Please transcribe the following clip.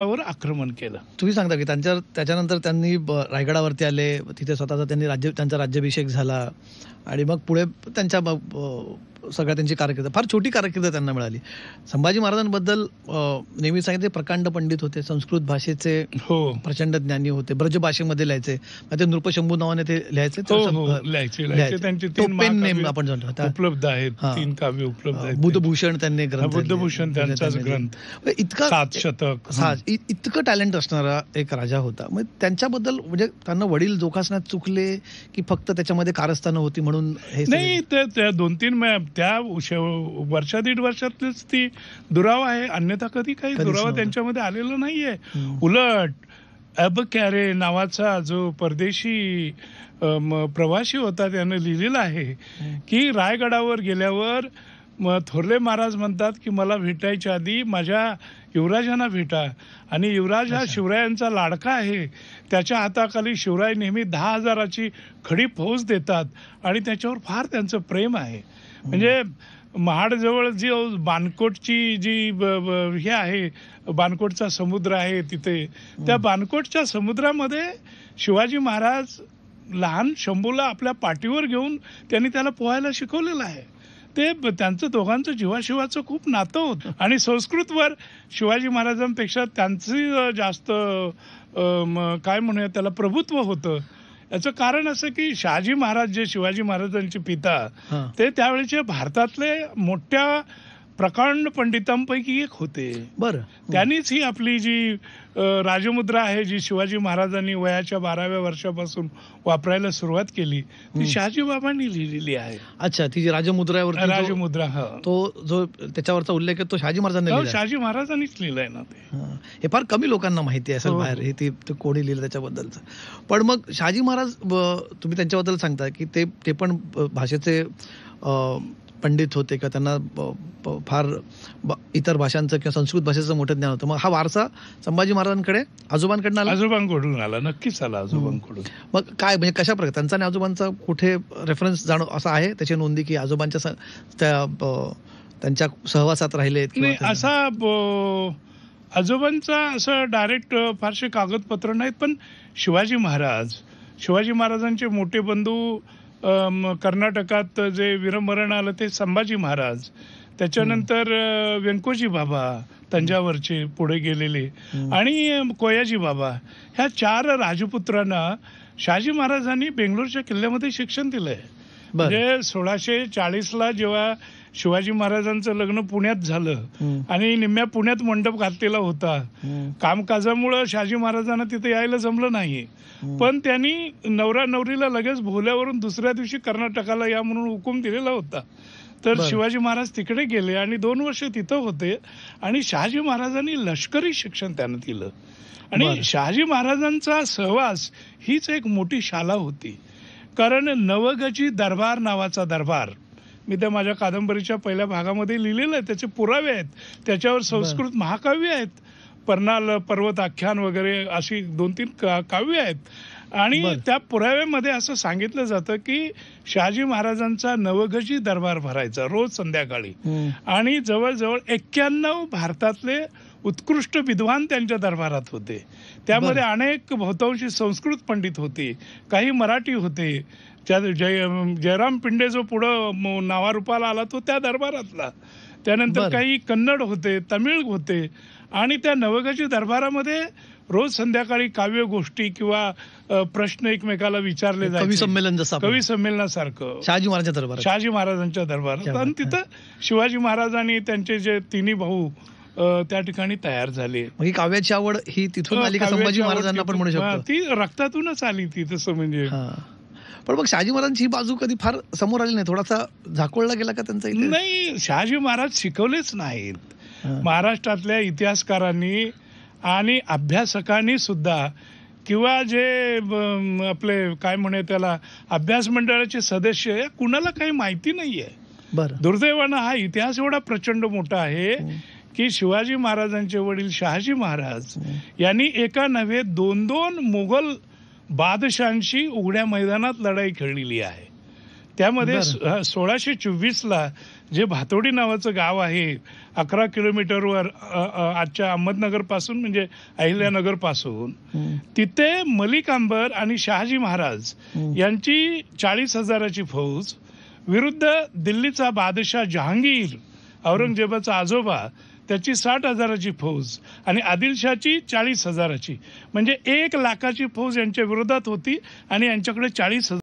वर आक्रमण केलं. तुम्ही सांगता की त्याच्यानंतर त्यांनी रायगडावरती आले, तिथे स्वतःचा त्यांचा राज्याभिषेक झाला आणि मग पुढे त्यांच्या सगळ्या त्यांची कारकीर्द, फार छोटी कारकीर्द त्यांना मिळाली. संभाजी महाराजांबद्दल नेहमी सांगितले प्रकांड पंडित होते, संस्कृत भाषेचे प्रचंड ज्ञानी होते, ब्रज भाषेमध्ये लिहायचे, ते नृपशंभू नावाने ते लिहायचे. त्यांचे पेन नेम आपण म्हणतो उपलब्ध आहेत, 3 काव्य उपलब्ध आहेत. बुद्धभूषण त्यांनी ग्रंथ, बुद्धभूषण त्यांचाच ग्रंथ, इतका 7 शतक, इतकं टॅलेंट असणारा एक राजा होता. मग त्यांच्याबद्दल म्हणजे त्यांना वडील जोखासण्यात चुकले की फक्त त्याच्यामध्ये कारस्थानं होती म्हणून हे नाही? त्या 2-3 त्या वर्षा 1.5 वर्षातलीच ती दुरावा आहे, अन्यथा कधी काही दुरावा त्यांच्यामध्ये आलेला नाहीये. उलट अब कॅरे नावाचा जो परदेशी प्रवासी होता त्याने लिहिलेला आहे की रायगडावर गेल्यावर थोरले महाराज म्हणतात की मला भेटायच्या आधी माझ्या युवराजांना भेटा, आणि युवराज हा शिवरायांचा लाडका आहे, त्याच्या हाताखाली शिवराय नेहमी 10,000ची खडी फौज देतात आणि त्याच्यावर फार त्यांचं प्रेम आहे. म्हणजे महाडजवळ जी बाणकोटची जी हे आहे, बाणकोटचा समुद्र आहे, तिथे त्या बाणकोटच्या समुद्रामध्ये शिवाजी महाराज लहान शंभूला आपल्या पाठीवर घेऊन त्यांनी त्याला पोहायला शिकवलेलं आहे. ते त्यांचं दोघांचं जीवाशिवाचं खूप नातं होतं आणि संस्कृतवर शिवाजी महाराजांपेक्षा त्यांचं जास्त काय म्हणूया त्याला प्रभुत्व होतं. याचं कारण असं की शहाजी महाराज जे शिवाजी महाराजांचे पिता, ते त्यावेळेचे भारतातले मोठ्या प्रकांड पंडितांपैकी एक होते. बरं, त्यांनीच ही आपली जी राजमुद्रा आहे, जी शिवाजी महाराजांनी वयाच्या 12व्या वर्षापासून वापरायला सुरुवात केली, ती शहाजी बाबांनी लिहिलेली आहे. अच्छा, ती जी राजमुद्रा, तो जो त्याच्यावरचा उल्लेख आहे तो शहाजी महाराजांनी शहाजी महाराजांनीच लिहिलाय ना. ते हे फार कमी लोकांना माहिती आहे असेल बाहेर हे ते कोणी लिहिलं त्याच्याबद्दलचं. पण मग शहाजी महाराज तुम्ही त्यांच्याबद्दल सांगता की ते पण भाषेचे पंडित होते का, त्यांना फार इतर भाषांचं किंवा संस्कृत भाषेचं मोठं ज्ञान होतं. मग हा वारसा संभाजी महाराजांकडे आजोबांकडून आला? आजोबांकडून आला, नक्कीच आला आजोबांकडून. मग काय म्हणजे कशा प्रकारे त्यांचा आणि आजोबांचा कुठे रेफरन्स असं आहे त्याची नोंदी की आजोबांच्या त्यांच्या सहवासात राहिले? असा आजोबांचा असं डायरेक्ट फारसे कागदपत्र नाहीत, पण शिवाजी महाराजांचे मोठे बंधू कर्नाटकात जे वीरमरण आलं ते संभाजी महाराज, त्याच्यानंतर व्यंकोजी बाबा तंजावरचे पुढे गेलेले, आणि कोयाजी बाबा, ह्या 4 राजपुत्रांना शहाजी महाराजांनी बेंगलोरच्या किल्ल्यामध्ये शिक्षण दिलंय. म्हणजे 1640ला जेव्हा शिवाजी महाराजांचं लग्न पुण्यात झालं आणि निम्म्या पुण्यात मंडप घातलेला होता, कामकाजामुळं शहाजी महाराजांना तिथे यायला जमलं नाही, पण त्यांनी नवरा नवरीला लगेच भोवल्यावरून दुसऱ्या दिवशी कर्नाटकाला या म्हणून हुकूम दिलेला होता. तर शिवाजी महाराज तिकडे गेले आणि 2 वर्ष तिथं होते आणि शहाजी महाराजांनी लष्करी शिक्षण त्यांना दिलं. आणि शहाजी महाराजांचा सहवास हीच एक मोठी शाला होती. कारण नवगजी दरबार नावाचा दरबार मी त्या माझ्या कादंबरीच्या पहिल्या भागामध्ये लिहिलेलं आहे, त्याचे पुरावे आहेत, त्याच्यावर संस्कृत महाकाव्य आहेत, पर्नाल पर्वत आख्यान वगैरे अशी 2-3 काव्य आहेत. आणि त्या पुराव्यामध्ये असं सांगितलं जातं की शहाजी महाराजांचा नवगजी दरबार भरायचा रोज संध्याकाळी, आणि जवळजवळ 91 भारतातले उत्कृष्ट विद्वान त्यांच्या दरबारात होते. त्यामध्ये अनेक बहुतांशी संस्कृत पंडित होते, काही मराठी होते. जयराम पिंडे जो पुढं नावारूपाला आला तो त्या दरबारातला, त्यानंतर काही कन्नड होते, तमिळ होते. आणि त्या नवगजी दरबारामध्ये रोज संध्याकाळी काव्य गोष्टी किंवा प्रश्न एकमेकाला विचारले जायचे, कवी संमेलनासारखं शहाजी महाराजांच्या दरबारात. आणि तिथं शिवाजी महाराज आणि त्यांचे जे 3 भाऊ त्या ठिकाणी तयार झाले. ही काव्याची आवड ही तिथून आली का संभाजी महाराजांना पण म्हणू शकतो? ती रक्तातूनच आली ती तसं म्हणजे. पण मग शहाजी महाराजांची ही बाजू कधी फार समोर आली नाही, थोडासा झाकोळला गेला का त्यांचा? नाही, शहाजी महाराज शिकवलेच नाहीत. महाराष्ट्रातल्या इतिहासकारांनी आणि अभ्यासकांनी सुद्धा, किंवा जे आपले काय म्हणे त्याला अभ्यास मंडळाचे सदस्य, कुणाला काही माहिती नाहीये. दुर्दैवानं हा इतिहास एवढा प्रचंड मोठा आहे की शिवाजी महाराजांचे वडील शहाजी महाराज यांनी एका नव्हे 2 मुघल बादशाहांशी उघड्या मैदानात लढाई खेळलेली आहे. त्यामध्ये 1624ला जे भातोडी नावाचं गाव आहे 11 किलोमीटरवर आजच्या अहमदनगर पासून म्हणजे अहिल्यानगर पासून, तिथे मलिक अंबर आणि शहाजी महाराज यांची 40,000ची फौज विरुद्ध दिल्लीचा बादशाह जहांगीर, औरंगजेबाचा आजोबा, त्याची 60,000ची फौज आणि आदिलशाची 40,000ची, म्हणजे 1 लाखाची फौज यांच्या विरोधात होती आणि यांच्याकडे 40,000